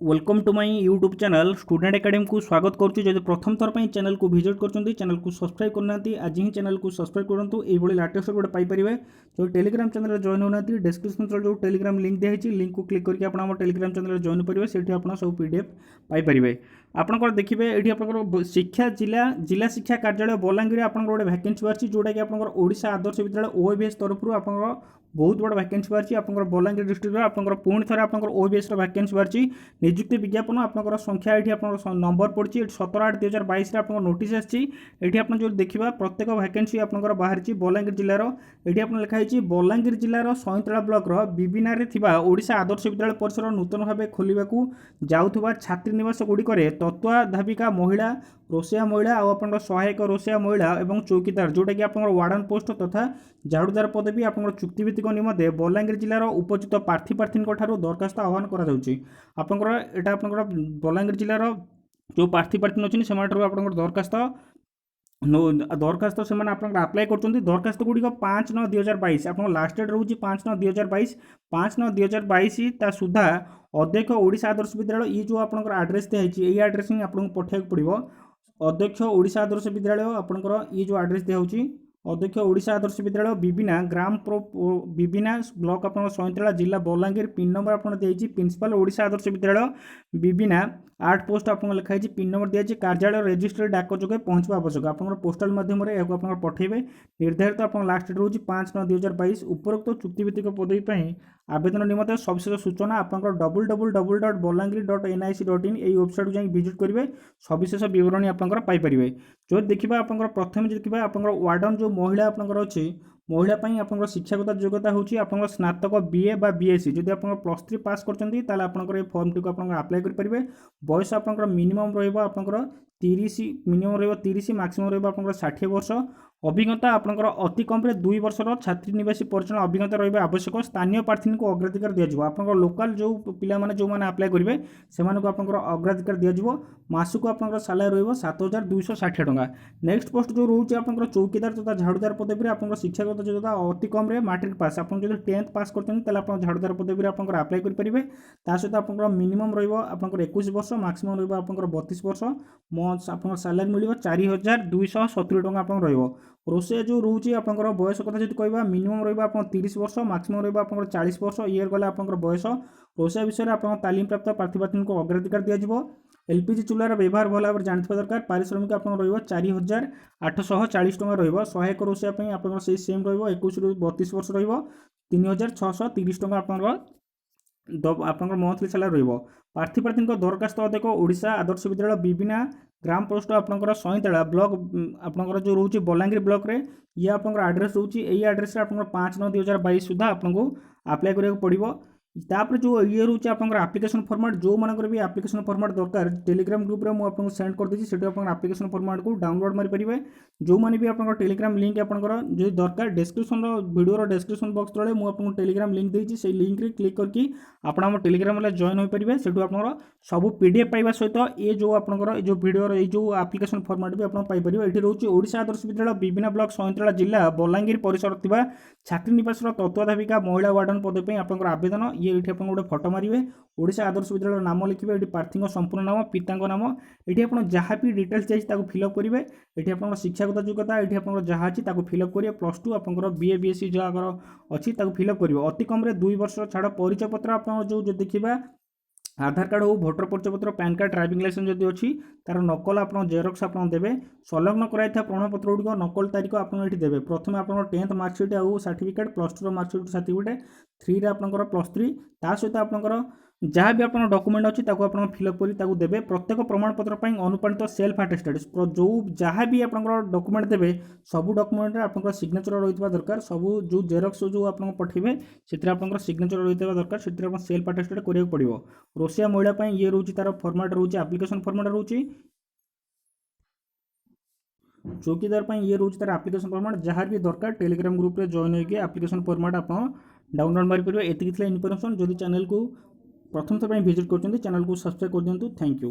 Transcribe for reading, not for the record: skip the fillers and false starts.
Welcome to my YouTube channel Student Academy को स्वागत करुच्ची। जब प्रथम थर पर चैनल को विजिट कर चैनल को सब्सक्राइब करना आज ही चैनल को सब्सक्राइब करूँ। ये लाटेस्ट गोटे पाइपर जो टेलीग्राम चैनल जॉइन होना डिस्क्रिप्शन तल जो टेलीग्राम लिंक दिखाई लिंक को क्लिक करके आप टेलीग्राम चैनल जॉइन करेंगे से सब पीडीएफ पाइपर। आपंकर देखिए ये आप शिक्षा जिला शिक्षा कार्यालय बलांगीर आप गोटे भैकेंसी बाहर जोटा कि आपशा आदर्श विद्यालय ओएबीएस तरफ आप बहुत बड़ा भैकेंसी बाहर आप बलांगीर डिस्ट्रिक्ट आप पुणी थे आप ओएबीएस भैकेंसी बाहर निजुक्ति विज्ञापन आपंकर संख्या ये आप नंबर पड़ी 17/8/2022 आप नोटिस आसी आप जो देखा प्रत्येक भैकेंसी आपंकर बाहर बलांगीर जिलार ये आप लिखाई बलांगीर जिलार सईतला ब्लॉकर विबिनारे ओडिशा आदर्श विद्यालय परिसर नूतन भाव खोलने जाऊा छात्री निवास गुड़िक तत्वाधापिका महिला रोषिया महिला आप सहायक रोषिया महिला और चौकीदार जोटा कि आप वार्डन पोस्ट तथा झाड़ूदार पदवी आप चुक्तिभित्तिक निमंते बलांगीर जिलार उपयुक्त प्रार्थी दरखास्त आह्वान कर बलांगीर जिलार जो प्रार्थी अच्छी से दरखास्त से आप्लाय कर दरखास्त गुड़िक 5/9/2022 आप लास्ट डेट रोचे 5/9/2022 5/9/2022 सुधा अध्यक्ष ओडिशा आदर्श विद्यालय ये जो आप आड्रेस दिखाई यही आड्रेस ही आपको पठाइक पड़ो। अध्यक्ष ओडिशा आदर्श विद्यालय आपंकर ये जो आड्रेस दिखाई अध्यक्ष ओडिशा आदर्श विद्यालय विबिना ग्राम विबिना ब्लॉक आप सईतला जिला बलांगीर पिन नंबर आप प्रिंसिपल ओडिशा आदर्श विद्यालय विबिना 8 पोस्ट आप लिखाई पिन नंबर दिखाई कार्यालय रेजिस्ट्री डाक जोगे पहुँचवा आवश्यक आप पोस्टाल माध्यम आप पठेबे निर्धारित आप लास्ट डेट रोज 5/9/2022 उपरोक्त चुक्तिभित्तिक पदवी आवेदन निमंते सविशेष सूचना आप www.bolangiri.nic.in ये वेबसाइट को विजिट करेंगे सविशेष बरणी आपंकर जो देखा आप प्रथम देखा आप वार्डन जो महिला आपंकर अच्छी महिला आप शिक्षागत योग्यता होची आप स्नातक बीए बा बीएससी जब आप +3 पास कर फॉर्म टी को आप्लाय करेंगे। बयस आप मिनिमम रहा 30 मिनिमम रहा 30 मैक्सिमम रहा 60 वर्ष अभिज्ञता आपंकर अति कम 2 वर्षर छात्री निवासी परिचालन अभिज्ञता रहा आवश्यक। स्थानीय प्रार्थी को अग्राधिकार दिज्व आप लोकाल जो पाने जो मैंने आप्लाय करेंगे से आपंकर अग्राधिकार दिज्व मासक आप सालारी रहा 7,260 टंका। नेक्स्ट पोस्ट जो रोचे आप चौकीदार तथा झाड़ूदार पदवी आप शिक्षागत योग्यता अति कम मैट्रिक पास आप 10th पास कर झाड़ूदार पदवी आप आप्लाय करेंगे। सहित आप मिनिमम रहा 21 वर्ष मैक्सिमम रहा 32 वर्ष मंथ आप सालारी मिल 4,270 टंका आप रोषे जो रोचे आप बयस कथा जो कह मिनिमम रहा 30 वर्ष मैक्सिमम रहा 40 वर्ष ईयर गला आप बयस रोषे विषय में आप तालीम प्राप्त प्रार्थी को अग्राधिकार दिज्व। एलपीजी चूल्हार व्यवहार भल भाव जानते दरकार पारिश्रमिक आप 4,840 टंका रहा सहायक रोषिया आप सेम रहा 21 ରୁ 32 वर्ष रहा 3,630 टंका आप मंथली सालारी रहा। प्रार्थी दरखास्त अध्यक्ष ओडिशा आदर्श विद्यालय विबिना ग्राम पोस्ट आपंकर सईतला ब्लॉक आपंकर जो रोचे बलांगीर ब्लॉक रे ये आप आड्रेस रोचे यही आड्रेस आप 5/9/2022 सुधा आपको आप्लाय करा पड़ो। तापर जो ये रोचे आप आप्लिकेशन फॉर्मेट जो मानकर भी आप्लिकेशन फॉर्मेट दरकार टेलीग्राम ग्रुप रे आपको सेंड कर देछि सेठी आप आप्लिकेशन फॉर्मेट को डाउनलोड मारि परिबे। जो माने भी आप टेलीग्राम लिंक आपंकर जो दरकार डिस्क्रिप्शन वीडियो डिस्क्रिप्शन बॉक्स तले मु आपको टेलीग्राम लिंक देछि से लिंक रे क्लिक करके आपण टेलीग्राम वाला जॉइन हो परिबे। सेठु आपनकर सब पीडीएफ पाइबा सहित ये जो आपंकर जो वीडियो ये जो आप्लिकेशन फॉर्मेट भी आप पाई परिबे। एठी रोचे ओडिशा आदर्श विद्यालय विभिन्न ब्लॉक सईतला जिला बलांगीर परिसर थिबा छात्री निवास तत्वाधापिका महिला वार्डन पदवी आपंकर आवेदन ये ये गोटे फोटो मारे ओडिशा आदर्श विद्यालय नाम लिखे ये प्रार्थी संपूर्ण नाम पिता नाम ये आप जहाँ भी डिटेल्स चाहिए फिलअप करेंगे। ये आप शिक्षागत योग्यता ये आप जहाँ अच्छी फिलअप करेंगे +2 आप बीए बीएससी जो अच्छी फिलअप करेंगे। अति कम 2 वर्ष छाड़ परिचय पत्र आप जो देखा आधार कार्ड हो भोटर परिचय पत्र पैन कार्ड ड्राइविंग लाइसेंस जदि अच्छी तार नकल आप जेरक्स आप देवे संलग्न कराई प्रमाणपत्र गुड़िक नकल तारीख आपको ये देवे। प्रथम आप 10th मार्कसीट आउ सर्टिफिकेट +2 मार्कसीट सर्टिफिकेट 3 आपंकर +3 ता सहित आपंकर जहाँ भी आप डॉक्यूमेंट अच्छी आप फिलअप कर देवे। प्रत्येक प्रमाणपत्र अनुपालित सेल्फ अटेस्टेड जो जहाँ भी आप डॉक्यूमेंट देवे सब डॉक्यूमेंट आप सिग्नेचर रही दरकार सब जो जेरक्स जो आप पठेबे से आप सिग्नेचर रही दरकार से सेल्फ अटेस्टेड करा पड़ो। रोषिया महिला ये रोचे तार फॉर्मेट रोचे एप्लिकेशन फॉर्मेट रोचे चौकीदार ये रोचे तार एप्लिकेशन फॉर्मेट जहाँ भी दरकार टेलीग्राम ग्रुप रे जॉइन होगी एप्लिकेशन फॉर्मेट आप डाउनलोड मारि परिबे। एतिक इन्फॉर्मेशन जदि चैनल को प्रथम थर विजिट कर चैनल को सब्सक्राइब कर दिंतु। Thank you.